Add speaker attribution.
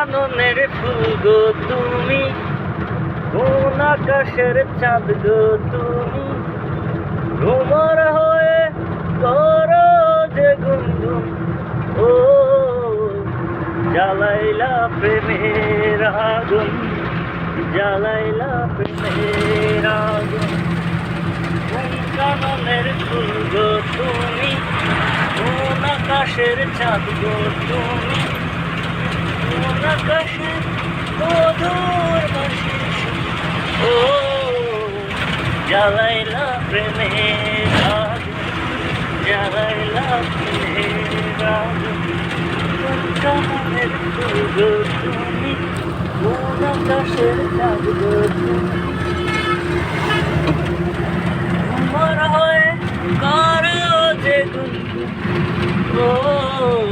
Speaker 1: কাননের ফুল গো তুমি, কোন আকাশের চাঁদ গো তুমি, তোমার হয়ে করো যে গুনগুন, ও জ্বালাইলা প্রেমের আগুন, জ্বালাইলা প্রেমের আগুন। কোন কাননের ফুল গো তুমি, কোন আকাশের চাঁদ গো তুমি, কোন আকাশের মধুর বাঁশি, ও জ্বালাইলা প্রেমের আগুন, জ্বালাইলা প্রেমের আগুন। কোন কাননের ফুল গো তুমি, কোন আকাশের চাঁদ গো তুমি, তোমার হয়ে করো যে গুনগুন, ও